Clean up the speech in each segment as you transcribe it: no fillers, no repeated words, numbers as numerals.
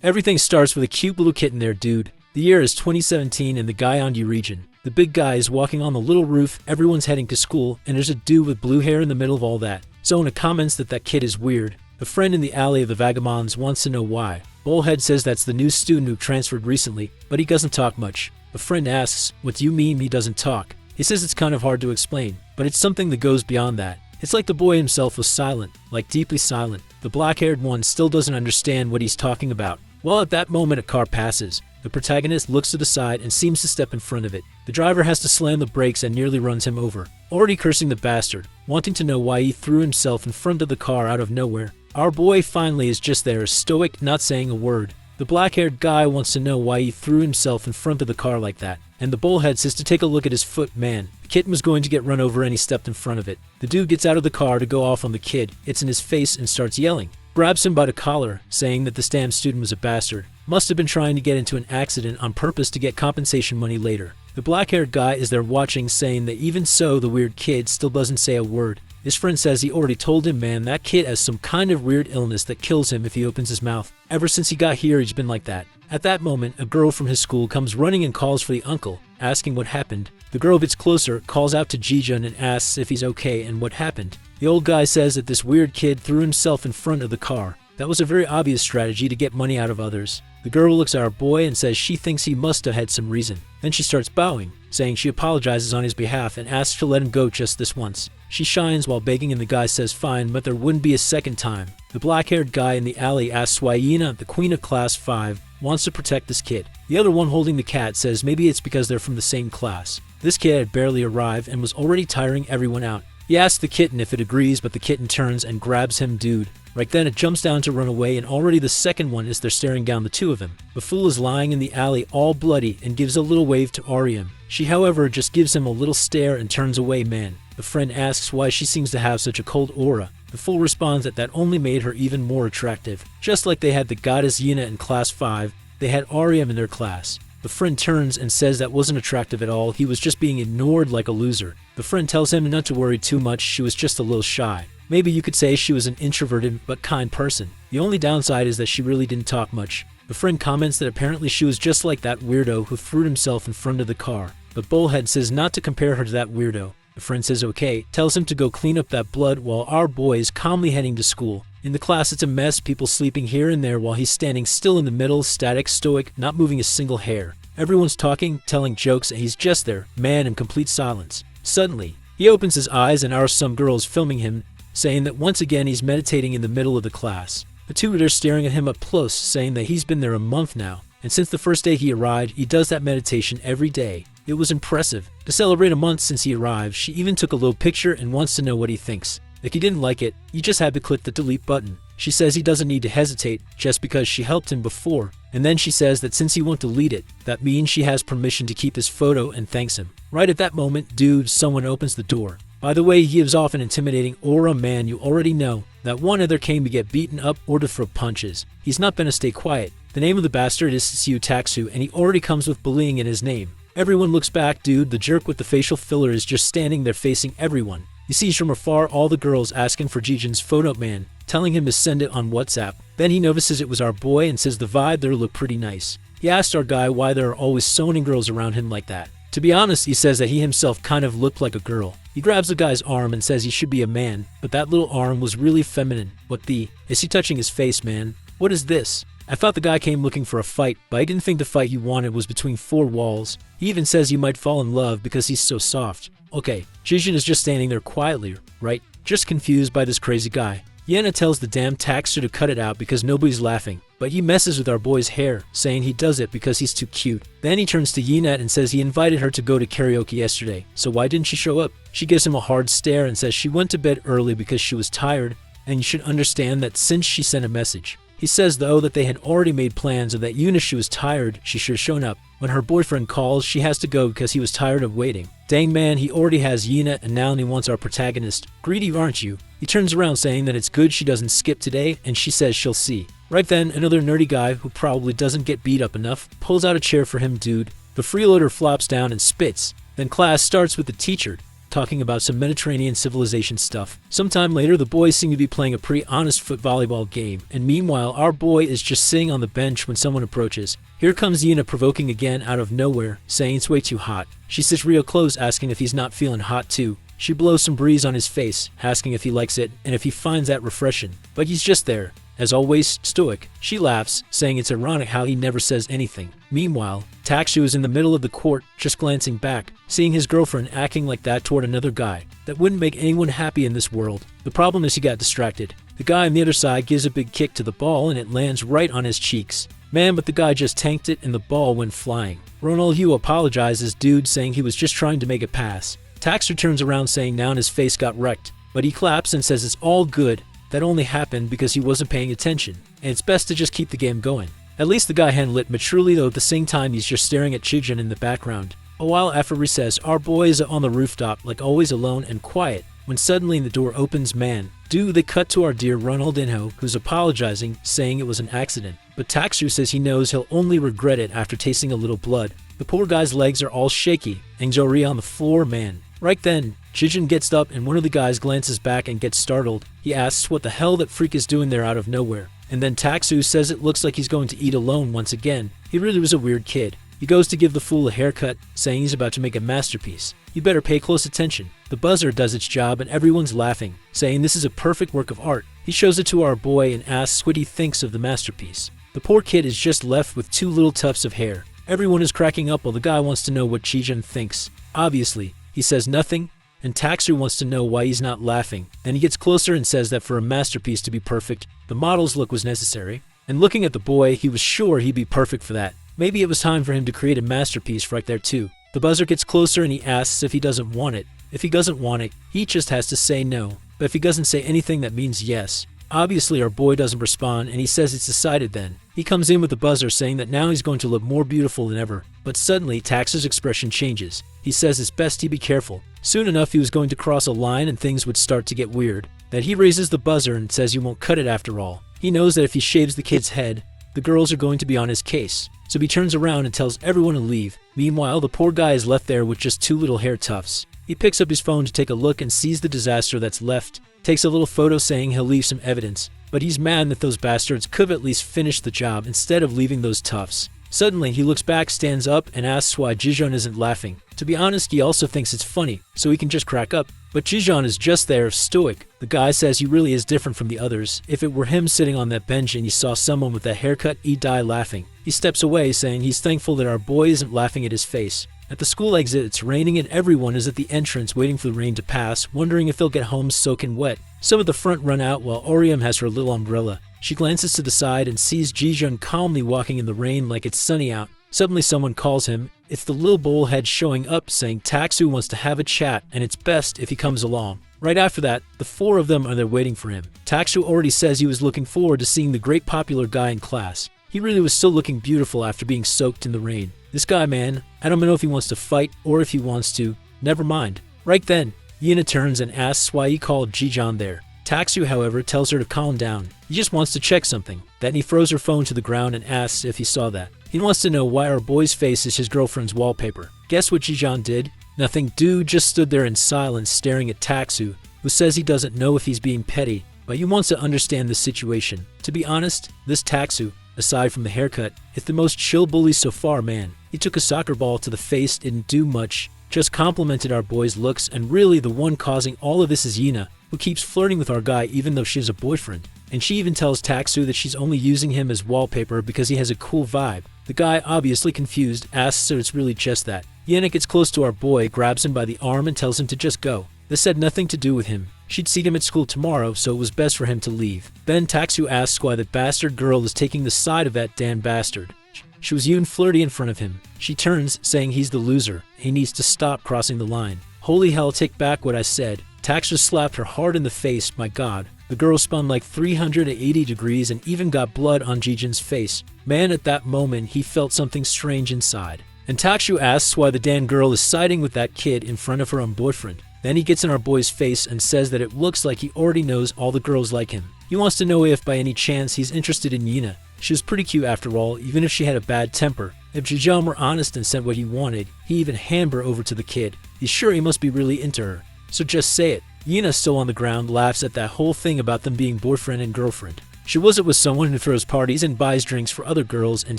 Everything starts with a cute little kitten there, dude. The year is 2017 in the Gyeonggi region. The big guy is walking on the little roof, everyone's heading to school, and there's a dude with blue hair in the middle of all that. Zona comments that kid is weird. A friend in the alley of the vagabonds wants to know why. Bullhead says that's the new student who transferred recently, but he doesn't talk much. A friend asks, "What do you mean he doesn't talk?" He says it's kind of hard to explain, but it's something that goes beyond that. It's like the boy himself was silent, like deeply silent. The black-haired one still doesn't understand what he's talking about. Well, at that moment a car passes. The protagonist looks to the side and seems to step in front of it. The driver has to slam the brakes and nearly runs him over, already cursing the bastard, wanting to know why he threw himself in front of the car out of nowhere. Our boy finally is just there, stoic, not saying a word. The black-haired guy wants to know why he threw himself in front of the car like that, and the bullhead says to take a look at his foot. Man, the kitten was going to get run over and he stepped in front of it. The dude gets out of the car to go off on the kid, it's in his face and starts yelling. Grabs him by the collar, saying that this damn student was a bastard. Must have been trying to get into an accident on purpose to get compensation money later. The black-haired guy is there watching, saying that even so, the weird kid still doesn't say a word. His friend says he already told him, man, that kid has some kind of weird illness that kills him if he opens his mouth. Ever since he got here, he's been like that. At that moment, a girl from his school comes running and calls for the uncle, asking what happened. The girl gets closer, calls out to Jijun and asks if he's okay and what happened. The old guy says that this weird kid threw himself in front of the car. That was a very obvious strategy to get money out of others. The girl looks at our boy and says she thinks he must have had some reason. Then she starts bowing, saying she apologizes on his behalf and asks to let him go just this once. She shines while begging and the guy says fine, but there wouldn't be a second time. The black-haired guy in the alley asks why Yina, the queen of class 5, wants to protect this kid. The other one holding the cat says maybe it's because they're from the same class. This kid had barely arrived and was already tiring everyone out. He asks the kitten if it agrees, but the kitten turns and grabs him, dude. Right then it jumps down to run away, and already the second one is there staring down the two of them. The fool is lying in the alley all bloody and gives a little wave to Ariam. She however just gives him a little stare and turns away. Man, the friend asks why she seems to have such a cold aura. The fool responds that only made her even more attractive. Just like they had the goddess Yina in class 5, they had Ariam in their class. The friend turns and says that wasn't attractive at all, he was just being ignored like a loser. The friend tells him not to worry too much, she was just a little shy. Maybe you could say she was an introverted but kind person. The only downside is that she really didn't talk much. The friend comments that apparently she was just like that weirdo who threw himself in front of the car. But Bullhead says not to compare her to that weirdo. The friend says okay, tells him to go clean up that blood while our boy is calmly heading to school. In the class it's a mess, people sleeping here and there while he's standing still in the middle, static, stoic, not moving a single hair. Everyone's talking, telling jokes, and he's just there, man in complete silence. Suddenly, he opens his eyes and our some girl is filming him, saying that once again he's meditating in the middle of the class. The tutor staring at him up close, saying that he's been there a month now, and since the first day he arrived, he does that meditation every day. It was impressive. To celebrate a month since he arrived, she even took a little picture and wants to know what he thinks. If he didn't like it, he just had to click the delete button. She says he doesn't need to hesitate, just because she helped him before, and then she says that since he won't delete it, that means she has permission to keep his photo and thanks him. Right at that moment, dude, someone opens the door. By the way, he gives off an intimidating aura. Man, you already know that one either came to get beaten up or to throw punches. He's not gonna stay quiet. The name of the bastard is Siu Taksu, and he already comes with bullying in his name. Everyone looks back, dude, the jerk with the facial filler is just standing there facing everyone. He sees from afar all the girls asking for Jijun's photo, man, telling him to send it on WhatsApp. Then he notices it was our boy and says the vibe there looked pretty nice. He asked our guy why there are always so many girls around him like that. To be honest, he says that he himself kind of looked like a girl. He grabs the guy's arm and says he should be a man, but that little arm was really feminine. What the? Is he touching his face, man? What is this? I thought the guy came looking for a fight, but I didn't think the fight he wanted was between 4 walls. He even says he might fall in love because he's so soft. Okay, Jijun is just standing there quietly, right? Just confused by this crazy guy. Yena tells the damn taxer to cut it out because nobody's laughing, but he messes with our boy's hair, saying he does it because he's too cute. Then he turns to Yinet and says he invited her to go to karaoke yesterday, so why didn't she show up? She gives him a hard stare and says she went to bed early because she was tired, and you should understand that since she sent a message. He says though that they had already made plans and that even if she was tired, she should have shown up. When her boyfriend calls, she has to go because he was tired of waiting. Dang man, he already has Yinet and now he wants our protagonist. Greedy, aren't you? He turns around saying that it's good she doesn't skip today, and she says she'll see. Right then, another nerdy guy, who probably doesn't get beat up enough, pulls out a chair for him, dude. The freeloader flops down and spits. Then class starts with the teacher talking about some Mediterranean civilization stuff. Sometime later, the boys seem to be playing a pretty honest foot volleyball game, and meanwhile, our boy is just sitting on the bench when someone approaches. Here comes Yuna provoking again out of nowhere, saying it's way too hot. She sits real close, asking if he's not feeling hot too. She blows some breeze on his face, asking if he likes it and if he finds that refreshing. But he's just there, as always, stoic. She laughs, saying it's ironic how he never says anything. Meanwhile, Takshu is in the middle of the court, just glancing back, seeing his girlfriend acting like that toward another guy. That wouldn't make anyone happy in this world. The problem is he got distracted. The guy on the other side gives a big kick to the ball and it lands right on his cheeks. Man, but the guy just tanked it and the ball went flying. Ronald Yu apologizes, dude, saying he was just trying to make a pass. Takshu turns around saying now his face got wrecked, but he claps and says it's all good. That only happened because he wasn't paying attention, and it's best to just keep the game going. At least the guy handled it maturely, though at the same time he's just staring at Chijun in the background. A while after recess, our boy is on the rooftop, like always alone and quiet, when suddenly the door opens. Man, they cut to our dear Ronaldinho, who's apologizing, saying it was an accident. But Takshu says he knows he'll only regret it after tasting a little blood. The poor guy's legs are all shaky, and Jori on the floor, man. Right then, Chijun gets up and one of the guys glances back and gets startled. He asks what the hell that freak is doing there out of nowhere. And then Takshu says it looks like he's going to eat alone once again. He really was a weird kid. He goes to give the fool a haircut, saying he's about to make a masterpiece. You better pay close attention. The buzzer does its job and everyone's laughing, saying this is a perfect work of art. He shows it to our boy and asks what he thinks of the masterpiece. The poor kid is just left with two little tufts of hair. Everyone is cracking up while the guy wants to know what Chijun thinks. Obviously, he says nothing, and Takshu wants to know why he's not laughing. Then he gets closer and says that for a masterpiece to be perfect, the model's look was necessary. And looking at the boy, he was sure he'd be perfect for that. Maybe it was time for him to create a masterpiece right there too. The buzzer gets closer and he asks if he doesn't want it. If he doesn't want it, he just has to say no. But if he doesn't say anything, that means yes. Obviously, our boy doesn't respond, and he says it's decided then. He comes in with the buzzer saying that now he's going to look more beautiful than ever. But suddenly, Takshu's expression changes. He says it's best he be careful. Soon enough, he was going to cross a line and things would start to get weird. That he raises the buzzer and says he won't cut it after all. He knows that if he shaves the kid's head, the girls are going to be on his case. So he turns around and tells everyone to leave. Meanwhile, the poor guy is left there with just two little hair tufts. He picks up his phone to take a look and sees the disaster that's left. Takes a little photo saying he'll leave some evidence. But he's mad that those bastards could have at least finished the job instead of leaving those tufts. Suddenly, he looks back, stands up, and asks why Jijun isn't laughing. To be honest, he also thinks it's funny, so he can just crack up. But Jijun is just there, stoic. The guy says he really is different from the others. If it were him sitting on that bench and he saw someone with that haircut, he'd die laughing. He steps away, saying he's thankful that our boy isn't laughing at his face. At the school exit, it's raining and everyone is at the entrance waiting for the rain to pass, wondering if they'll get home soaking wet. Some of the front run out while Orium has her little umbrella. She glances to the side and sees Jijun calmly walking in the rain like it's sunny out. Suddenly someone calls him. It's the little bullhead showing up, saying Takshu wants to have a chat and it's best if he comes along. Right after that, the four of them are there waiting for him. Takshu already says he was looking forward to seeing the great popular guy in class. He really was still looking beautiful after being soaked in the rain. This guy, man, I don't know if he wants to fight or if he wants to. Never mind. Right then, Yuna turns and asks why he called Jijun there. Takshu, however, tells her to calm down. He just wants to check something. Then he throws her phone to the ground and asks if he saw that. He wants to know why our boy's face is his girlfriend's wallpaper. Guess what Jijun did? Nothing. Dude just stood there in silence staring at Takshu, who says he doesn't know if he's being petty, but he wants to understand the situation. To be honest, this Takshu, aside from the haircut, is the most chill bully so far, man. He took a soccer ball to the face, didn't do much, just complimented our boy's looks, and really the one causing all of this is Yuna, who keeps flirting with our guy even though she has a boyfriend. And she even tells Takshu that she's only using him as wallpaper because he has a cool vibe. The guy, obviously confused, asks if it's really just that. Yuna gets close to our boy, grabs him by the arm and tells him to just go. This had nothing to do with him. She'd see him at school tomorrow, so it was best for him to leave. Then Takshu asks why that bastard girl is taking the side of that damn bastard. She was even flirty in front of him. She turns, saying he's the loser. He needs to stop crossing the line. Holy hell, take back what I said. Takshu slapped her hard in the face, my god. The girl spun like 380 degrees and even got blood on Jijun's face. Man, at that moment, he felt something strange inside. And Takshu asks why the damn girl is siding with that kid in front of her own boyfriend. Then he gets in our boy's face and says that it looks like he already knows all the girls like him. He wants to know if by any chance he's interested in Yuna. She was pretty cute after all, even if she had a bad temper. If Jijeon were honest and said what he wanted, he even hand her over to the kid. He's sure he must be really into her. So just say it. Yina, still on the ground, laughs at that whole thing about them being boyfriend and girlfriend. She wasn't with someone who throws parties and buys drinks for other girls and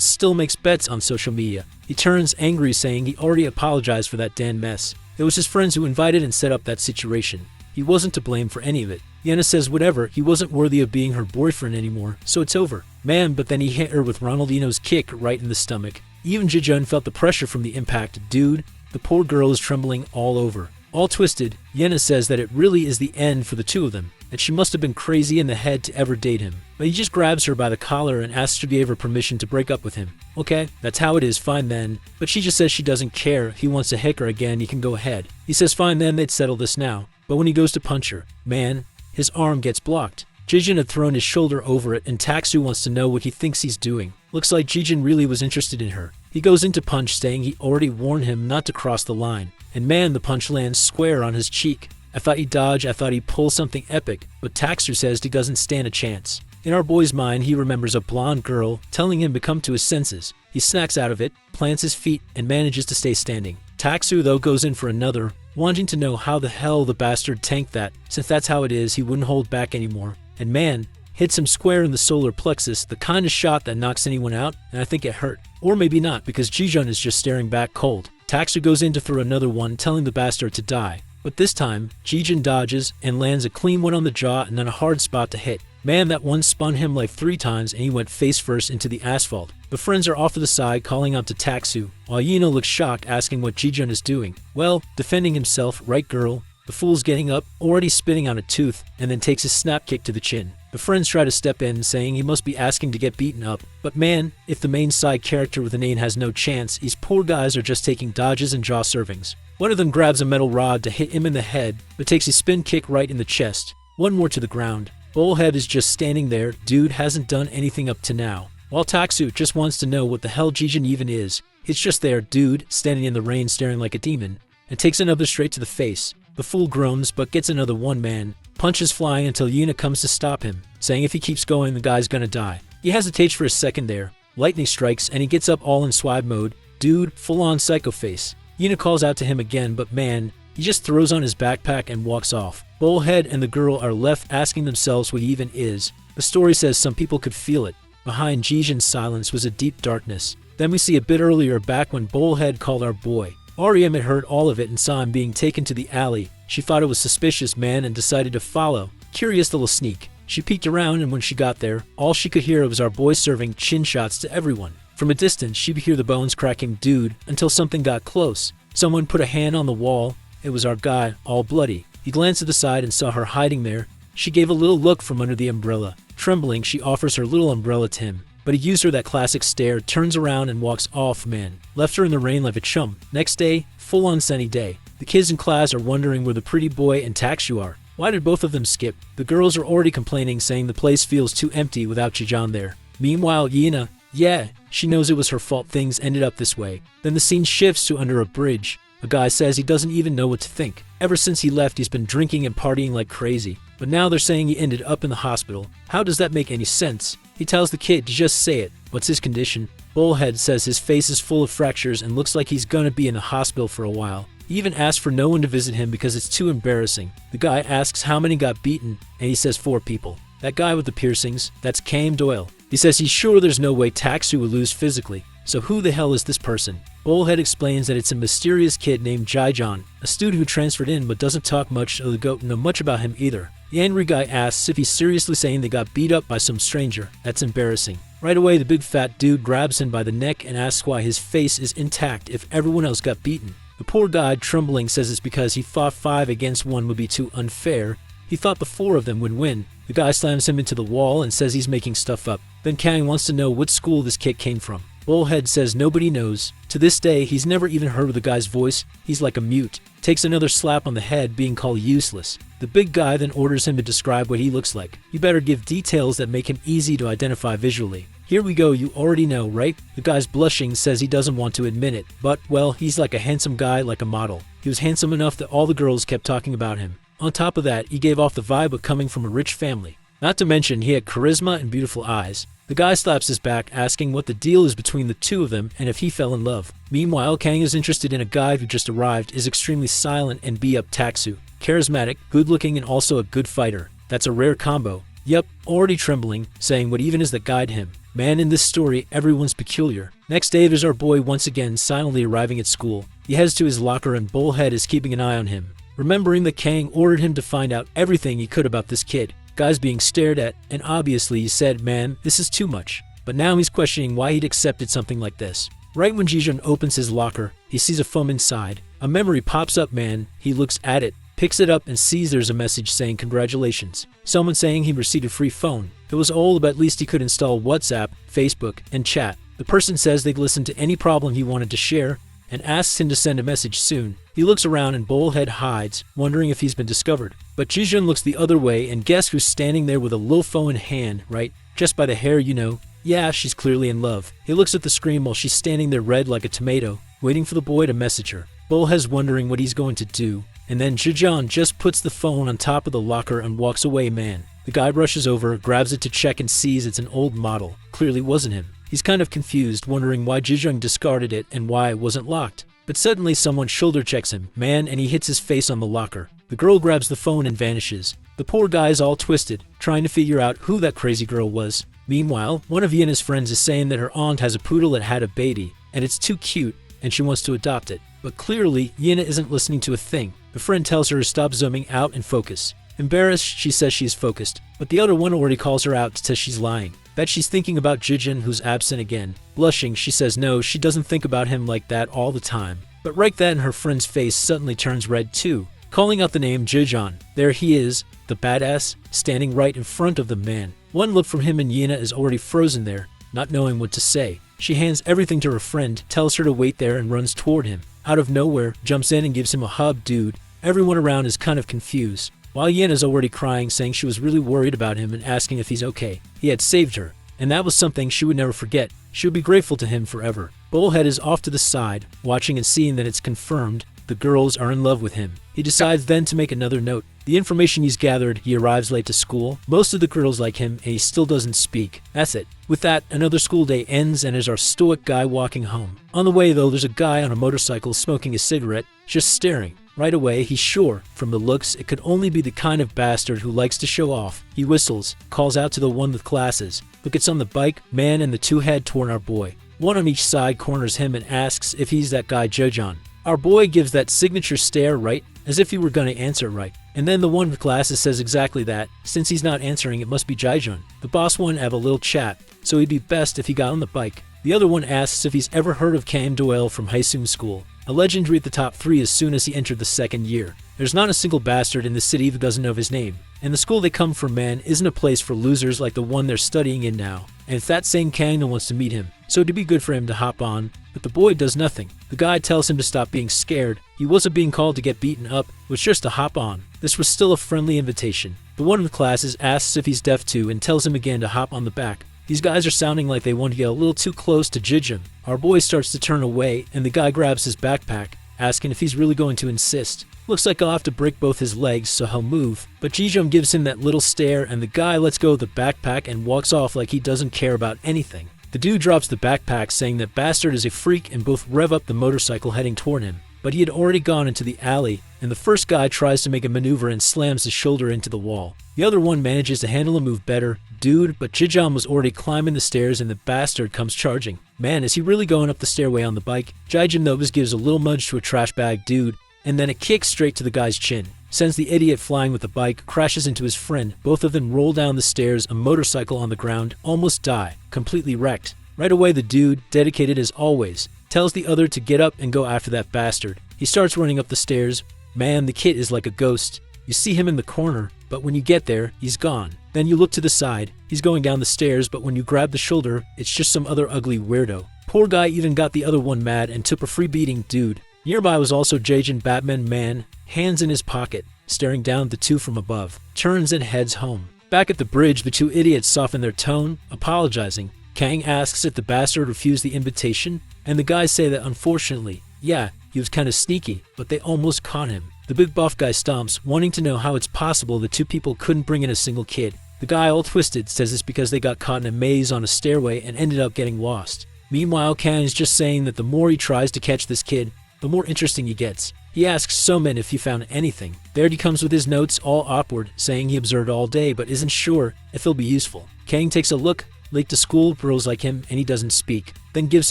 still makes bets on social media. He turns angry, saying he already apologized for that damn mess. It was his friends who invited and set up that situation. He wasn't to blame for any of it. Yana says whatever, he wasn't worthy of being her boyfriend anymore, so it's over. Man, but then he hit her with Ronaldinho's kick right in the stomach. Even Jijeon felt the pressure from the impact. Dude, the poor girl is trembling all over. All twisted, Yena says that it really is the end for the two of them, that she must have been crazy in the head to ever date him. But he just grabs her by the collar and asks her to give her permission to break up with him. Okay, that's how it is, fine then. But she just says she doesn't care. If he wants to hick her again, he can go ahead. He says fine then, they'd settle this now. But when he goes to punch her, man, his arm gets blocked. Jijeon had thrown his shoulder over it, and Taksu wants to know what he thinks he's doing. Looks like Jijeon really was interested in her. He goes into punch, saying he already warned him not to cross the line. And man, the punch lands square on his cheek. I thought he'd dodge, I thought he'd pull something epic, but Taksu says he doesn't stand a chance. In our boy's mind, he remembers a blonde girl telling him to come to his senses. He snacks out of it, plants his feet, and manages to stay standing. Taksu, though, goes in for another, wanting to know how the hell the bastard tanked that. Since that's how it is, he wouldn't hold back anymore. And man, hits him square in the solar plexus, the kind of shot that knocks anyone out, and I think it hurt. Or maybe not, because Jijeon is just staring back cold. Taksu goes in to throw another one, telling the bastard to die. But this time, Jijeon dodges and lands a clean one on the jaw and then a hard spot to hit. Man, that one spun him like 3 times and he went face first into the asphalt. The friends are off to the side calling out to Taksu, while Yino looks shocked, asking what Jijeon is doing. Well, defending himself, right girl? The fool's getting up, already spitting on a tooth, and then takes a snap kick to the chin. The friends try to step in, saying he must be asking to get beaten up. But man, if the main side character with a name has no chance, these poor guys are just taking dodges and jaw servings. One of them grabs a metal rod to hit him in the head, but takes a spin kick right in the chest. One more to the ground. Bullhead is just standing there. Dude hasn't done anything up to now. While Taksu just wants to know what the hell Jijeon even is. It's just there, dude, standing in the rain staring like a demon, and takes another straight to the face. The fool groans, but gets another one man. Punches flying until Yuna comes to stop him, saying if he keeps going, the guy's gonna die. He hesitates for a second there. Lightning strikes, and he gets up all in swab mode. Dude, full-on psycho face. Yuna calls out to him again, but man, he just throws on his backpack and walks off. Bullhead and the girl are left asking themselves what he even is. The story says some people could feel it. Behind Jijeon's silence was a deep darkness. Then we see a bit earlier back when Bullhead called our boy. REM had heard all of it and saw him being taken to the alley. She thought it was suspicious, man, and decided to follow. Curious little sneak. She peeked around, and when she got there, all she could hear was our boy serving chin shots to everyone. From a distance, she could hear the bones cracking dude until something got close. Someone put a hand on the wall. It was our guy, all bloody. He glanced to the side and saw her hiding there. She gave a little look from under the umbrella. Trembling, she offers her little umbrella to him. But he used her that classic stare, turns around and walks off, man. Left her in the rain like a chum. Next day, full-on sunny day. The kids in class are wondering where the pretty boy and Taksu are. Why did both of them skip? The girls are already complaining, saying the place feels too empty without Jijeon there. Meanwhile, Yina, yeah, she knows it was her fault things ended up this way. Then the scene shifts to under a bridge. A guy says he doesn't even know what to think. Ever since he left, he's been drinking and partying like crazy. But now they're saying he ended up in the hospital. How does that make any sense? He tells the kid to just say it. What's his condition? Bullhead says his face is full of fractures and looks like he's gonna be in the hospital for a while. He even asks for no one to visit him because it's too embarrassing. The guy asks how many got beaten, and he says 4 people. That guy with the piercings, that's Cam Doyle. He says he's sure there's no way Taksu will lose physically. So who the hell is this person? Bullhead explains that it's a mysterious kid named Jijeon, a student who transferred in but doesn't talk much, so they don't know much about him either. The angry guy asks if he's seriously saying they got beat up by some stranger. That's embarrassing. Right away, the big fat dude grabs him by the neck and asks why his face is intact if everyone else got beaten. The poor guy, trembling, says it's because he thought 5 against 1 would be too unfair. He thought the 4 of them would win. The guy slams him into the wall and says he's making stuff up. Then Kang wants to know what school this kid came from. Bullhead says nobody knows. To this day, he's never even heard of the guy's voice. He's like a mute. Takes another slap on the head, being called useless. The big guy then orders him to describe what he looks like. You better give details that make him easy to identify visually. Here we go, you already know, right? The guy's blushing, says he doesn't want to admit it. But, well, he's like a handsome guy, like a model. He was handsome enough that all the girls kept talking about him. On top of that, he gave off the vibe of coming from a rich family. Not to mention, he had charisma and beautiful eyes. The guy slaps his back, asking what the deal is between the two of them and if he fell in love. Meanwhile, Kang is interested in a guy who just arrived, is extremely silent and up Taksu. Charismatic, good-looking, and also a good fighter. That's a rare combo. Yep, already trembling, saying what even is that guide him. Man, in this story, everyone's peculiar. Next day, there's our boy once again silently arriving at school. He heads to his locker and Bullhead is keeping an eye on him, remembering that Kang ordered him to find out everything he could about this kid. Guy's being stared at, and obviously he said, man, this is too much. But now he's questioning why he'd accepted something like this. Right when Jijun opens his locker, he sees a phone inside. A memory pops up, man. He looks at it, picks it up, and sees there's a message saying congratulations. Someone saying he received a free phone. It was old, but at least he could install WhatsApp, Facebook, and chat. The person says they'd listen to any problem he wanted to share, and asks him to send a message soon. He looks around and Bullhead hides, wondering if he's been discovered. But Jijun looks the other way, and guess who's standing there with a little phone in hand, right? Just by the hair, you know. Yeah, she's clearly in love. He looks at the screen while she's standing there red like a tomato, waiting for the boy to message her. Bullhead's wondering what he's going to do, and then Jijun just puts the phone on top of the locker and walks away, man. The guy rushes over, grabs it to check, and sees it's an old model. Clearly wasn't him. He's kind of confused, wondering why Jijun discarded it and why it wasn't locked. But suddenly someone shoulder checks him, man, and he hits his face on the locker. The girl grabs the phone and vanishes. The poor guy's all twisted, trying to figure out who that crazy girl was. Meanwhile, one of Yena's friends is saying that her aunt has a poodle that had a baby, and it's too cute, and she wants to adopt it. But clearly, Yena isn't listening to a thing. The friend tells her to stop zooming out and focus. Embarrassed, she says she's focused, but the other one already calls her out to say she's lying. Bet she's thinking about Jijun, who's absent again. Blushing, she says no, she doesn't think about him like that all the time. But right then, her friend's face suddenly turns red too, calling out the name Jijun. There he is, the badass, standing right in front of the man. One look from him and Yena is already frozen there, not knowing what to say. She hands everything to her friend, tells her to wait there, and runs toward him. Out of nowhere, jumps in and gives him a hug, dude. Everyone around is kind of confused, while Yena's already crying, saying she was really worried about him and asking if he's okay. He had saved her, and that was something she would never forget. She would be grateful to him forever. Bullhead is off to the side, watching and seeing that it's confirmed the girls are in love with him. He decides then to make another note. The information he's gathered, he arrives late to school. Most of the girls like him, and he still doesn't speak. That's it. With that, another school day ends, and there's our stoic guy walking home. On the way, though, there's a guy on a motorcycle smoking a cigarette, just staring. Right away, he's sure, from the looks, it could only be the kind of bastard who likes to show off. He whistles, calls out to the one with glasses. Who gets on the bike, man, and the two head toward our boy. One on each side corners him and asks if he's that guy Jojun. Our boy gives that signature stare, right, as if he were gonna answer right. And then the one with glasses says exactly that. Since he's not answering, it must be Jaijun. The boss one have a little chat, so he'd be best if he got on the bike. The other one asks if he's ever heard of Kam Doyle from Haesung School, a legendary at the top 3 as soon as he entered the second year. There's not a single bastard in the city who doesn't know his name, and the school they come from, man, isn't a place for losers like the one they're studying in now. And it's that same Kang that wants to meet him, so it'd be good for him to hop on, but the boy does nothing. The guy tells him to stop being scared. He wasn't being called to get beaten up, it was just to hop on. This was still a friendly invitation. The one in the classes asks if he's deaf too and tells him again to hop on the back. These guys are sounding like they want to get a little too close to Jijun. Our boy starts to turn away, and the guy grabs his backpack, asking if he's really going to insist. Looks like I'll have to break both his legs so he'll move, but Jijun gives him that little stare, and the guy lets go of the backpack and walks off like he doesn't care about anything. The dude drops the backpack, saying that bastard is a freak, and both rev up the motorcycle heading toward him. But he had already gone into the alley, and the first guy tries to make a maneuver and slams his shoulder into the wall. The other one manages to handle a move better, dude, but Jijun was already climbing the stairs and the bastard comes charging. Man, is he really going up the stairway on the bike? Jaijun Nobis gives a little nudge to a trash bag dude, and then a kick straight to the guy's chin. Sends the idiot flying with the bike, crashes into his friend. Both of them roll down the stairs, a motorcycle on the ground, almost die, completely wrecked. Right away, the dude, dedicated as always, tells the other to get up and go after that bastard. He starts running up the stairs. Man, the kid is like a ghost. You see him in the corner, but when you get there, he's gone. Then you look to the side. He's going down the stairs, but when you grab the shoulder, it's just some other ugly weirdo. Poor guy even got the other one mad and took a free beating, dude. Nearby was also Jaijun Batman Man, hands in his pocket, staring down at the two from above. Turns and heads home. Back at the bridge, the two idiots soften their tone, apologizing. Kang asks if the bastard refused the invitation, and the guys say that unfortunately, yeah, he was kind of sneaky, but they almost caught him. The big buff guy stomps, wanting to know how it's possible the two people couldn't bring in a single kid. The guy, all twisted, says it's because they got caught in a maze on a stairway and ended up getting lost. Meanwhile, Ken is just saying that the more he tries to catch this kid, the more interesting he gets. He asks Somin if he found anything. There he comes with his notes, all awkward, saying he observed all day but isn't sure if they'll be useful. Kang takes a look, late to school, bros like him, and he doesn't speak. Then gives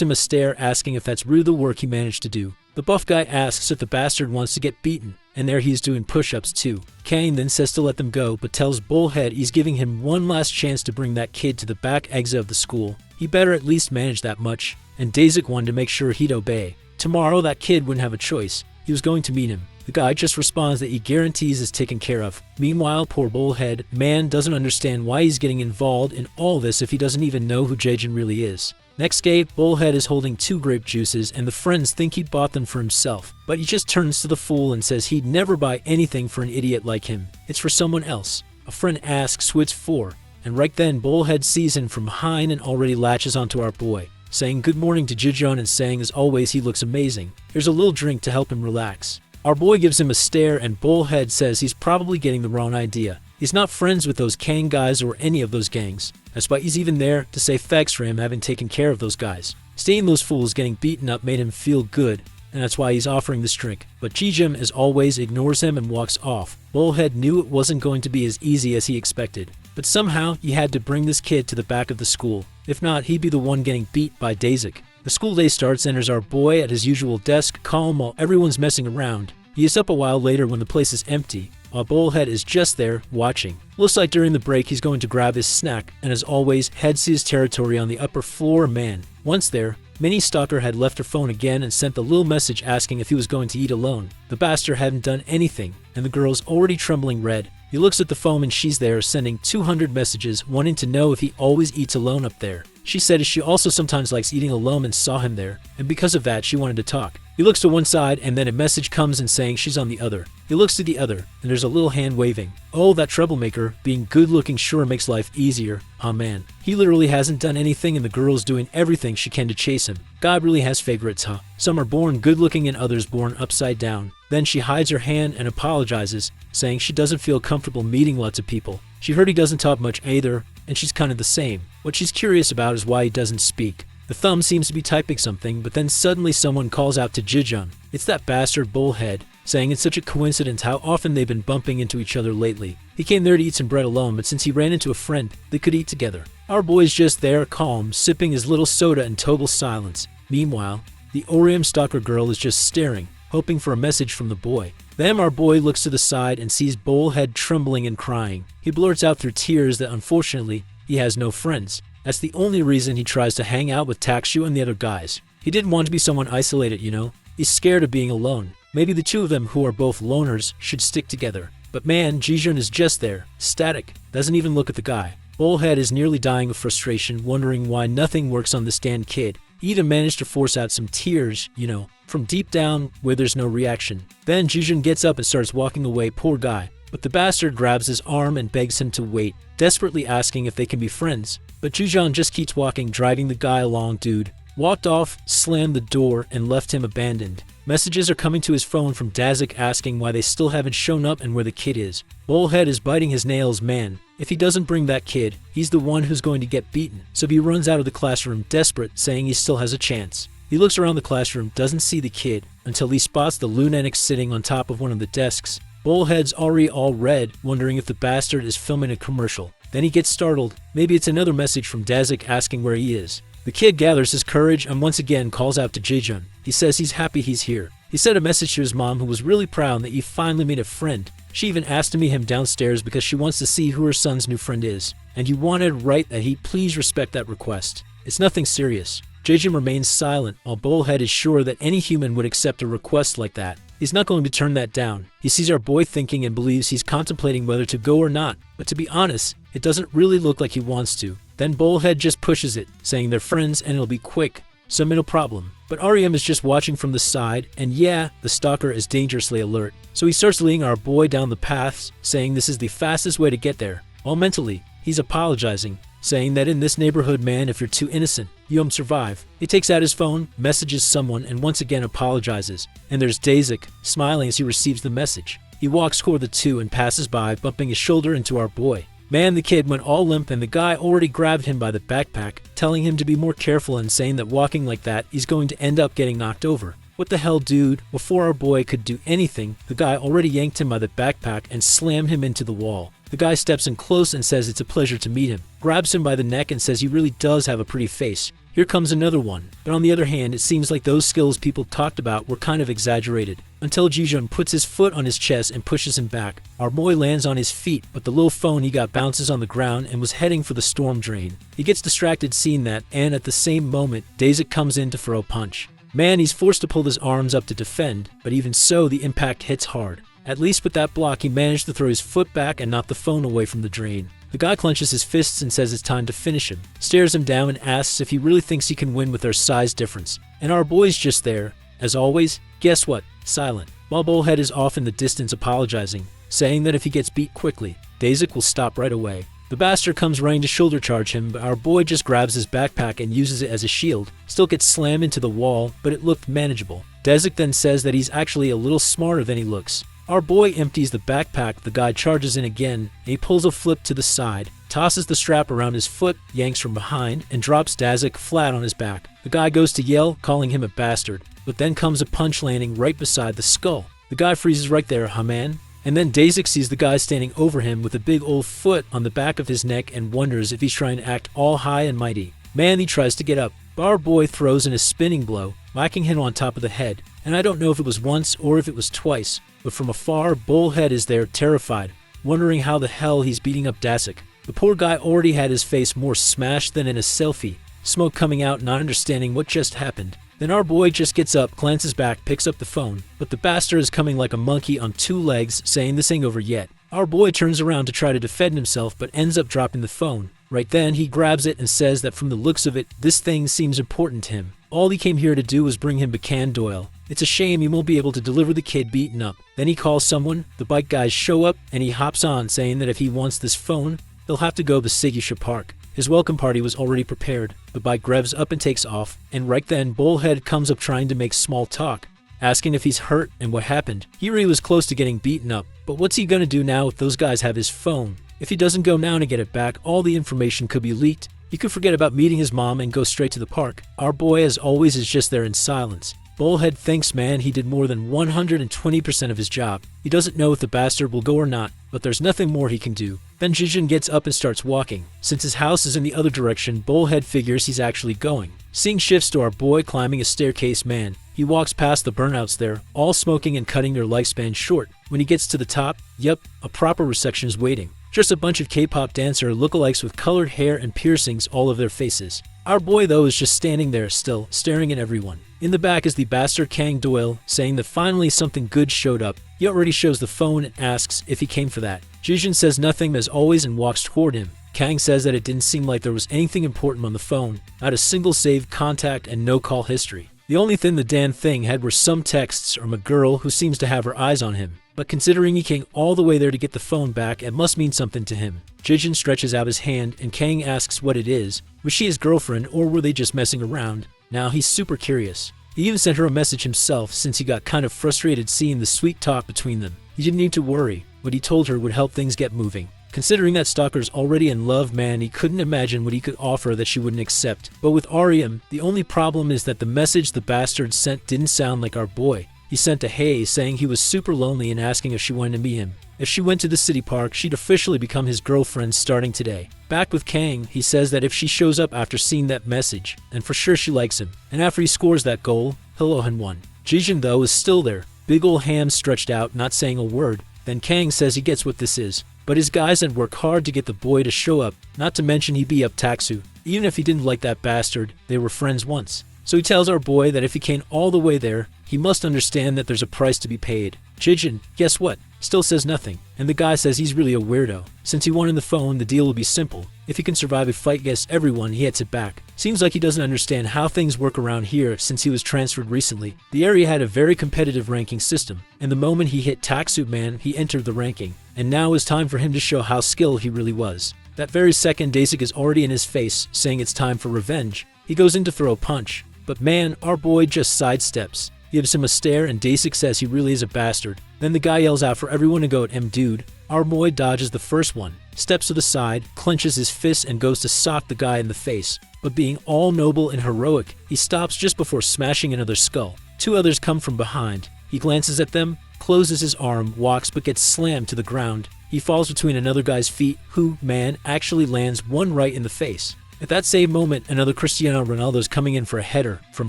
him a stare, asking if that's really the work he managed to do. The buff guy asks if the bastard wants to get beaten, and there he's doing push-ups too. Kang then says to let them go, but tells Bullhead he's giving him one last chance to bring that kid to the back exit of the school. He better at least manage that much, and Dazik wanted to make sure he'd obey. Tomorrow that kid wouldn't have a choice. He was going to meet him. The guy just responds that he guarantees is taken care of. Meanwhile, poor Bullhead man doesn't understand why he's getting involved in all this if he doesn't even know who Jaejin really is. Next day, Bullhead is holding 2 grape juices and the friends think he bought them for himself, but he just turns to the fool and says he'd never buy anything for an idiot like him. It's for someone else. A friend asks who it's for, and right then Bullhead sees him from behind and already latches onto our boy, saying good morning to Jijeon and saying as always he looks amazing. Here's a little drink to help him relax. Our boy gives him a stare and Bullhead says he's probably getting the wrong idea. He's not friends with those Kang guys or any of those gangs. That's why he's even there to say thanks for him having taken care of those guys. Seeing those fools getting beaten up made him feel good, and that's why he's offering this drink. But Jijim, as always, ignores him and walks off. Bullhead knew it wasn't going to be as easy as he expected, but somehow he had to bring this kid to the back of the school. If not, he'd be the one getting beat by Dazik. The school day starts, enters our boy at his usual desk, calm while everyone's messing around. He is up a while later when the place is empty, while Bullhead is just there, watching. Looks like during the break he's going to grab his snack, and as always, heads to his territory on the upper floor. Man. Once there, Minnie Stalker had left her phone again and sent a little message asking if he was going to eat alone. The bastard hadn't done anything, and the girl's already trembling red. He looks at the phone and she's there, sending 200 messages, wanting to know if he always eats alone up there. She said she also sometimes likes eating alone and saw him there, and because of that she wanted to talk. He looks to one side and then a message comes in saying she's on the other. He looks to the other, and there's a little hand waving. Oh, that troublemaker, being good looking sure makes life easier. Aw man. He literally hasn't done anything and the girl's doing everything she can to chase him. God really has favorites, huh? Some are born good looking and others born upside down. Then she hides her hand and apologizes, saying she doesn't feel comfortable meeting lots of people. She heard he doesn't talk much either, and she's kind of the same. What she's curious about is why he doesn't speak. The thumb seems to be typing something, but then suddenly someone calls out to Jijeon. It's that bastard Bullhead, saying it's such a coincidence how often they've been bumping into each other lately. He came there to eat some bread alone, but since he ran into a friend, they could eat together. Our boy's just there, calm, sipping his little soda in total silence. Meanwhile, the Orium Stalker girl is just staring, hoping for a message from the boy. Then our boy looks to the side and sees Bullhead trembling and crying. He blurts out through tears that unfortunately, he has no friends. That's the only reason he tries to hang out with Takshu and the other guys. He didn't want to be someone isolated, you know? He's scared of being alone. Maybe the two of them, who are both loners, should stick together. But man, Jijeon is just there, static, doesn't even look at the guy. Bullhead is nearly dying of frustration, wondering why nothing works on this damn kid. He even managed to force out some tears, you know, from deep down where there's no reaction. Then Jijeon gets up and starts walking away, poor guy. But the bastard grabs his arm and begs him to wait, desperately asking if they can be friends. But Jijeon just keeps walking, driving the guy along. Dude walked off, slammed the door, and left him abandoned. Messages are coming to his phone from Dazik asking why they still haven't shown up and where the kid is. Bullhead is biting his nails, man. If he doesn't bring that kid, he's the one who's going to get beaten. So he runs out of the classroom, desperate, saying he still has a chance. He looks around the classroom, doesn't see the kid, until he spots the lunatic sitting on top of one of the desks. Bullhead's already all red, wondering if the bastard is filming a commercial. Then he gets startled. Maybe it's another message from Dazik asking where he is. The kid gathers his courage and once again calls out to Jijeon. He says he's happy he's here. He sent a message to his mom, who was really proud that he finally made a friend. She even asked to meet him downstairs because she wants to see who her son's new friend is. And he wanted right that he please respect that request. It's nothing serious. Jijeon remains silent, while Bullhead is sure that any human would accept a request like that. He's not going to turn that down. He sees our boy thinking and believes he's contemplating whether to go or not. But to be honest, it doesn't really look like he wants to. Then Bullhead just pushes it, saying they're friends and it'll be quick. So no problem. But REM is just watching from the side, and yeah, the stalker is dangerously alert. So he starts leading our boy down the paths, saying this is the fastest way to get there. While mentally, he's apologizing, saying that in this neighborhood, man, if you're too innocent, you won't survive. He takes out his phone, messages someone, and once again apologizes. And there's Dazik, smiling as he receives the message. He walks toward the two and passes by, bumping his shoulder into our boy. Man, the kid went all limp and the guy already grabbed him by the backpack, telling him to be more careful and saying that walking like that he's going to end up getting knocked over. What the hell, dude? Before our boy could do anything, the guy already yanked him by the backpack and slammed him into the wall. The guy steps in close and says it's a pleasure to meet him, grabs him by the neck and says he really does have a pretty face. Here comes another one, but on the other hand, it seems like those skills people talked about were kind of exaggerated, until Jijun puts his foot on his chest and pushes him back. Our boy lands on his feet, but the little phone he got bounces on the ground and was heading for the storm drain. He gets distracted seeing that, and at the same moment, Daisy comes in to throw a punch. Man, he's forced to pull his arms up to defend, but even so, the impact hits hard. At least with that block, he managed to throw his foot back and knock the phone away from the drain. The guy clenches his fists and says it's time to finish him, stares him down and asks if he really thinks he can win with their size difference. And our boy's just there, as always, guess what? Silent. While Bullhead is off in the distance apologizing, saying that if he gets beat quickly, Daisy will stop right away. The bastard comes running to shoulder charge him, but our boy just grabs his backpack and uses it as a shield. Still gets slammed into the wall, but it looked manageable. Daisy then says that he's actually a little smarter than he looks. Our boy empties the backpack, the guy charges in again, and he pulls a flip to the side, tosses the strap around his foot, yanks from behind, and drops Dazik flat on his back. The guy goes to yell, calling him a bastard, but then comes a punch landing right beside the skull. The guy freezes right there, huh man? And then Dazik sees the guy standing over him with a big old foot on the back of his neck and wonders if he's trying to act all high and mighty. Man, he tries to get up, but our boy throws in a spinning blow, whacking him on top of the head. And I don't know if it was once or if it was twice, but from afar, Bullhead is there terrified, wondering how the hell he's beating up Dazik. The poor guy already had his face more smashed than in a selfie, smoke coming out, not understanding what just happened. Then our boy just gets up, glances back, picks up the phone, but the bastard is coming like a monkey on two legs, saying this ain't over yet. Our boy turns around to try to defend himself, but ends up dropping the phone. Right then, he grabs it and says that from the looks of it, this thing seems important to him. All he came here to do was bring him Bacan Doyle. It's a shame he won't be able to deliver the kid beaten up. Then he calls someone, the bike guys show up, and he hops on, saying that if he wants this phone, they'll have to go to Sigisha Park. His welcome party was already prepared. The bike revs up and takes off, and right then, Bullhead comes up trying to make small talk, asking if he's hurt and what happened. He really was close to getting beaten up, but what's he gonna do now if those guys have his phone? If he doesn't go now to get it back, all the information could be leaked. He could forget about meeting his mom and go straight to the park. Our boy, as always, is just there in silence. Bullhead thinks, man, he did more than 120% of his job. He doesn't know if the bastard will go or not, but there's nothing more he can do. Then Jijin gets up and starts walking. Since his house is in the other direction, Bullhead figures he's actually going. Scene shifts to our boy climbing a staircase. Man, he walks past the burnouts there, all smoking and cutting their lifespan short. When he gets to the top, yep, a proper reception is waiting. Just a bunch of K-pop dancer lookalikes with colored hair and piercings all over their faces. Our boy, though, is just standing there still, staring at everyone. In the back is the bastard Kang Doyle, saying that finally something good showed up. He already shows the phone and asks if he came for that. Jijin says nothing as always and walks toward him. Kang says that it didn't seem like there was anything important on the phone, not a single saved contact and no call history. The only thing the damn thing had were some texts from a girl who seems to have her eyes on him. But considering he came all the way there to get the phone back, it must mean something to him. Jijin stretches out his hand and Kang asks what it is. Was she his girlfriend or were they just messing around? Now he's super curious. He even sent her a message himself since he got kind of frustrated seeing the sweet talk between them. He didn't need to worry. What he told her would help things get moving. Considering that Stalker's already in love, man, he couldn't imagine what he could offer that she wouldn't accept. But with Ariam, the only problem is that the message the bastard sent didn't sound like our boy. He sent a hey saying he was super lonely and asking if she wanted to meet him. If she went to the city park, she'd officially become his girlfriend starting today. Back with Kang, he says that if she shows up after seeing that message, then for sure she likes him. And after he scores that goal, he'll owe him one. Jijin, though, is still there, big ol' ham stretched out, not saying a word. Then Kang says he gets what this is. But his guys had worked hard to get the boy to show up, not to mention he beat up Taksu. Even if he didn't like that bastard, they were friends once. So he tells our boy that if he came all the way there, he must understand that there's a price to be paid. Jijin, guess what? Still says nothing, and the guy says he's really a weirdo. Since he won in the phone, the deal will be simple. If he can survive a fight against everyone, he gets it back. Seems like he doesn't understand how things work around here since he was transferred recently. The area had a very competitive ranking system, and the moment he hit Taksu Man, he entered the ranking. And now is time for him to show how skilled he really was. That very second, Dasik is already in his face, saying it's time for revenge. He goes in to throw a punch, but man, our boy just sidesteps. Gives him a stare and Dasik says he really is a bastard. Then the guy yells out for everyone to go at dude. Our boy dodges the first one, steps to the side, clenches his fist and goes to sock the guy in the face. But being all noble and heroic, he stops just before smashing another skull. Two others come from behind. He glances at them, closes his arm, walks but gets slammed to the ground. He falls between another guy's feet who, actually lands one right in the face. At that same moment, another Cristiano Ronaldo's coming in for a header. From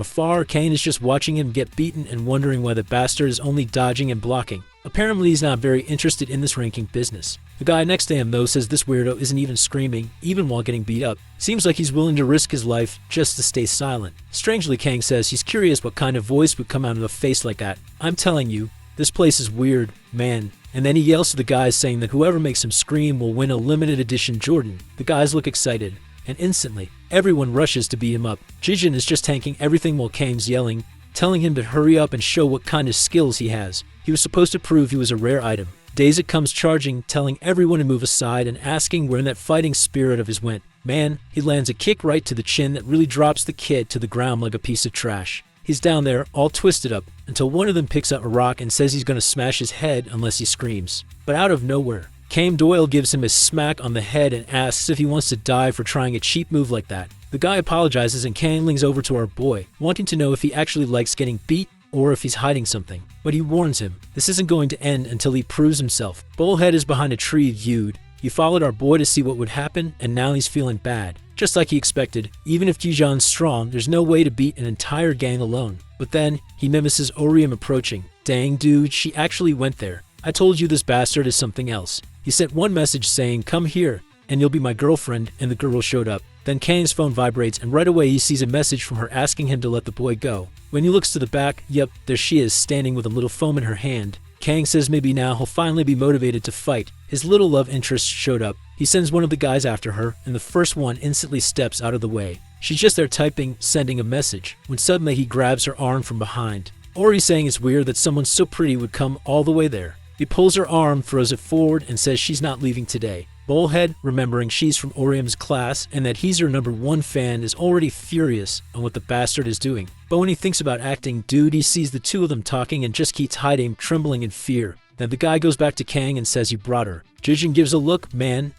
afar, Kane is just watching him get beaten and wondering why the bastard is only dodging and blocking. Apparently he's not very interested in this ranking business. The guy next to him though says this weirdo isn't even screaming, even while getting beat up. Seems like he's willing to risk his life just to stay silent. Strangely, Kang says he's curious what kind of voice would come out of a face like that. I'm telling you, this place is weird, man. And then he yells to the guys saying that whoever makes him scream will win a limited edition Jordan. The guys look excited, and instantly, everyone rushes to beat him up. Jijin is just tanking everything while Kang's yelling, telling him to hurry up and show what kind of skills he has. He was supposed to prove he was a rare item. Daisy comes charging, telling everyone to move aside and asking where that fighting spirit of his went. He lands a kick right to the chin that really drops the kid to the ground like a piece of trash. He's down there, all twisted up, until one of them picks up a rock and says he's gonna smash his head unless he screams. But out of nowhere, Kane Doyle gives him a smack on the head and asks if he wants to die for trying a cheap move like that. The guy apologizes and Kane leans over to our boy, wanting to know if he actually likes getting beat or if he's hiding something. But he warns him, this isn't going to end until he proves himself. Bullhead is behind a tree viewed. He followed our boy to see what would happen, and now he's feeling bad. Just like he expected, even if Jijan's strong, there's no way to beat an entire gang alone. But then, he mimesis Orium approaching. Dang dude, she actually went there. I told you this bastard is something else. He sent one message saying, come here, and you'll be my girlfriend, and the girl showed up. Then Kang's phone vibrates, and right away he sees a message from her asking him to let the boy go. When he looks to the back, yep, there she is, standing with a little foam in her hand. Kang says maybe now he'll finally be motivated to fight. His little love interest showed up. He sends one of the guys after her, and the first one instantly steps out of the way. She's just there typing, sending a message, when suddenly he grabs her arm from behind. Ori's saying it's weird that someone so pretty would come all the way there. He pulls her arm, throws it forward, and says she's not leaving today. Bullhead, remembering she's from Orium's class and that he's her #1 fan, is already furious on what the bastard is doing. But when he thinks about acting dude, he sees the two of them talking and just keeps hiding, trembling in fear. Then the guy goes back to Kang and says he brought her. Jijin gives a look,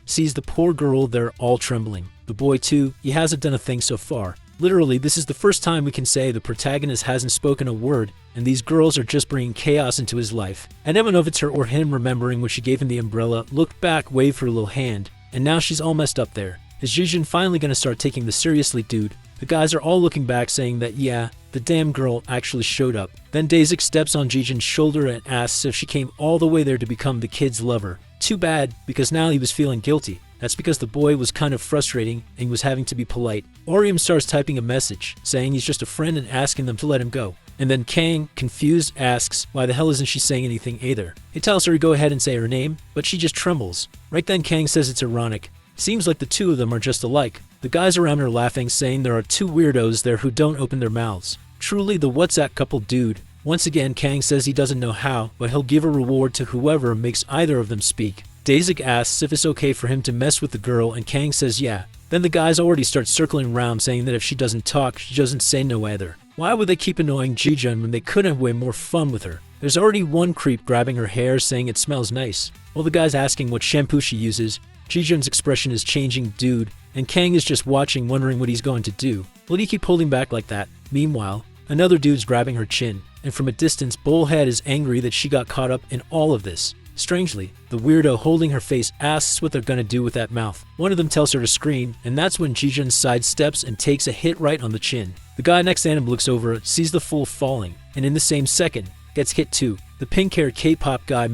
sees the poor girl there all trembling. The boy too, he hasn't done a thing so far. Literally, this is the first time we can say the protagonist hasn't spoken a word, and these girls are just bringing chaos into his life. I never know if it's her or him remembering when she gave him the umbrella, looked back, waved her little hand, and now she's all messed up there. Is Jijin finally gonna start taking this seriously, dude? The guys are all looking back saying that yeah, the damn girl actually showed up. Then Daisy steps on Jijin's shoulder and asks if she came all the way there to become the kid's lover. Too bad, because now he was feeling guilty. That's because the boy was kind of frustrating and he was having to be polite. Orium starts typing a message, saying he's just a friend and asking them to let him go. And then Kang, confused, asks why the hell isn't she saying anything either. He tells her to go ahead and say her name, but she just trembles. Right then Kang says it's ironic. Seems like the two of them are just alike. The guys around are laughing, saying there are two weirdos there who don't open their mouths. Truly the what's that couple dude. Once again, Kang says he doesn't know how, but he'll give a reward to whoever makes either of them speak. Daisy asks if it's okay for him to mess with the girl, and Kang says yeah. Then the guys already start circling around, saying that if she doesn't talk, she doesn't say no either. Why would they keep annoying Jijun when they could have way more fun with her? There's already one creep grabbing her hair, saying it smells nice. While the guy's asking what shampoo she uses, Jijun's expression is changing dude, and Kang is just watching, wondering what he's going to do. Will he keep holding back like that? Meanwhile, another dude's grabbing her chin, and from a distance, Bullhead is angry that she got caught up in all of this. Strangely, the weirdo holding her face asks what they're gonna do with that mouth. One of them tells her to scream, and that's when Jijun sidesteps and takes a hit right on the chin. The guy next to him looks over, sees the fool falling, and in the same second, gets hit too. The pink-haired K-pop guy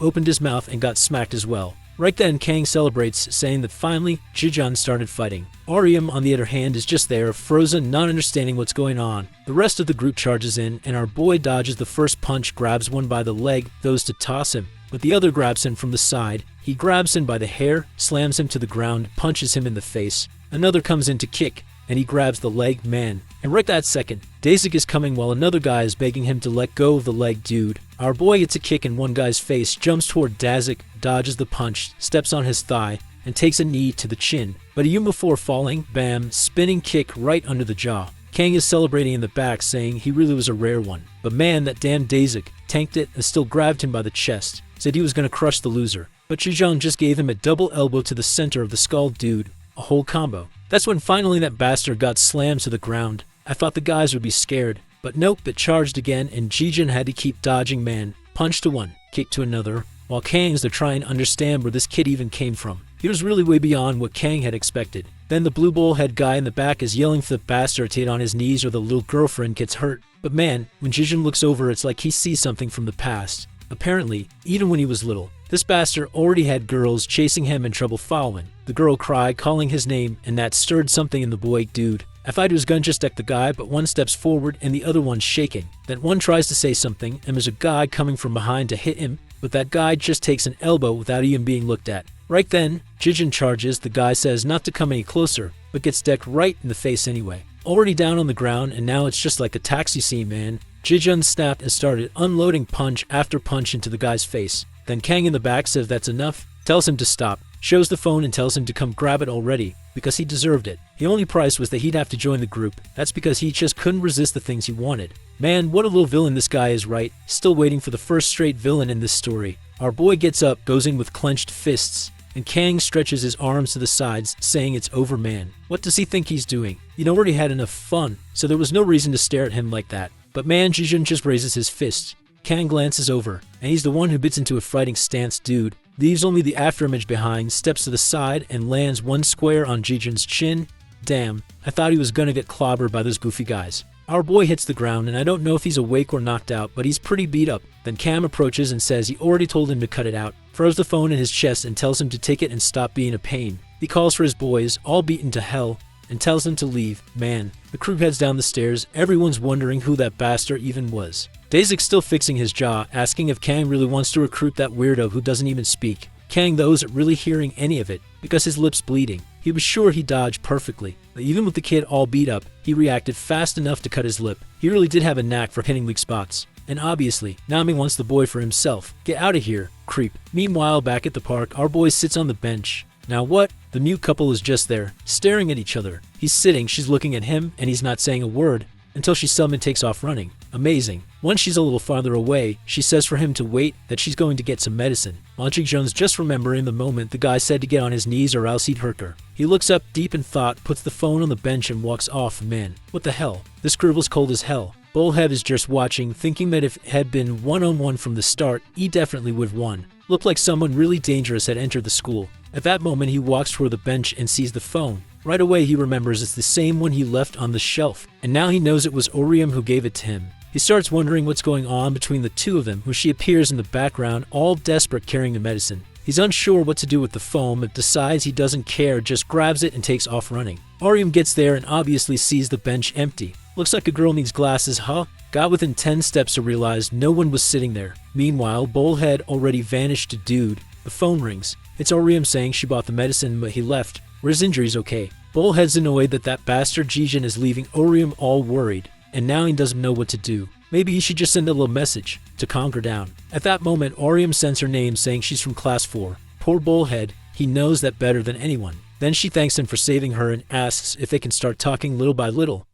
opened his mouth and got smacked as well. Right then, Kang celebrates, saying that finally, Jijun started fighting. Orium, on the other hand, is just there, frozen, not understanding what's going on. The rest of the group charges in, and our boy dodges the first punch, grabs one by the leg, goes to toss him, but the other grabs him from the side. He grabs him by the hair, slams him to the ground, punches him in the face. Another comes in to kick, and he grabs the leg, and right that second, Daisy is coming while another guy is begging him to let go of the leg dude. Our boy gets a kick in one guy's face, jumps toward Dazik, dodges the punch, steps on his thigh, and takes a knee to the chin. But even before falling, spinning kick right under the jaw. Kang is celebrating in the back, saying he really was a rare one. But man, that damn Dazik tanked it and still grabbed him by the chest, said he was gonna crush the loser. But Jijun just gave him a double elbow to the center of the skull, dude. A whole combo. That's when finally that bastard got slammed to the ground. I thought the guys would be scared, but nope, it charged again and Jijun had to keep dodging, man. Punch to one, kick to another, while Kang's to try and understand where this kid even came from. He was really way beyond what Kang had expected. Then the blue bowl head guy in the back is yelling for the bastard to hit on his knees or the little girlfriend gets hurt. But man, when Jijun looks over, it's like he sees something from the past. Apparently, even when he was little, this bastard already had girls chasing him and trouble following. The girl cried, calling his name, and that stirred something in the boy, dude. I thought he was gonna just deck the guy, but one steps forward and the other one's shaking. Then one tries to say something, and there's a guy coming from behind to hit him, but that guy just takes an elbow without even being looked at. Right then, Jijun charges, the guy says not to come any closer, but gets decked right in the face anyway. Already down on the ground, and now it's just like a taxi scene, man. Jijun snapped and started unloading punch after punch into the guy's face. Then Kang in the back says that's enough, tells him to stop, shows the phone and tells him to come grab it already, because he deserved it. The only price was that he'd have to join the group. That's because he just couldn't resist the things he wanted. Man, what a little villain this guy is, right? Still waiting for the first straight villain in this story. Our boy gets up, goes in with clenched fists, and Kang stretches his arms to the sides, saying it's over, man. What does he think he's doing? He'd already had enough fun, so there was no reason to stare at him like that. But man, Jijun just raises his fist. Kang glances over, and he's the one who bits into a fighting stance, dude. Leaves only the afterimage behind, steps to the side, and lands one square on Jijun's chin. Damn, I thought he was gonna get clobbered by those goofy guys. Our boy hits the ground, and I don't know if he's awake or knocked out, but he's pretty beat up. Then Cam approaches and says he already told him to cut it out, throws the phone in his chest and tells him to take it and stop being a pain. He calls for his boys, all beaten to hell, and tells them to leave. Man, the crew heads down the stairs, everyone's wondering who that bastard even was. Dazik's still fixing his jaw, asking if Kang really wants to recruit that weirdo who doesn't even speak. Kang, though, isn't really hearing any of it, because his lip's bleeding. He was sure he dodged perfectly, but even with the kid all beat up, he reacted fast enough to cut his lip. He really did have a knack for hitting weak spots. And obviously, Nami wants the boy for himself. Get out of here, creep. Meanwhile, back at the park, our boy sits on the bench. Now what? The mute couple is just there, staring at each other. He's sitting, she's looking at him, and he's not saying a word, until she suddenly takes off running. Amazing. Once she's a little farther away, she says for him to wait, that she's going to get some medicine. While Jijun's just remembering the moment the guy said to get on his knees or else he'd hurt her. He looks up deep in thought, puts the phone on the bench and walks off. Man, what the hell? This crew was cold as hell. Bullhead is just watching, thinking that if it had been one-on-one from the start, he definitely would have won. Looked like someone really dangerous had entered the school. At that moment, he walks toward the bench and sees the phone. Right away, he remembers it's the same one he left on the shelf, and now he knows it was Orium who gave it to him. He starts wondering what's going on between the two of them, where she appears in the background, all desperate, carrying the medicine. He's unsure what to do with the phone, but decides he doesn't care, just grabs it and takes off running. Orium gets there and obviously sees the bench empty. Looks like a girl needs glasses, huh? Got within 10 steps to realize no one was sitting there. Meanwhile, Bullhead already vanished to dude. The phone rings. It's Orium saying she bought the medicine, but he left. Were his injuries okay? Bullhead's annoyed that bastard Jijun is leaving Orium all worried, and now he doesn't know what to do. Maybe he should just send a little message to calm her down. At that moment, Orium sends her name saying she's from class 4. Poor Bullhead, he knows that better than anyone. Then she thanks him for saving her and asks if they can start talking little by little.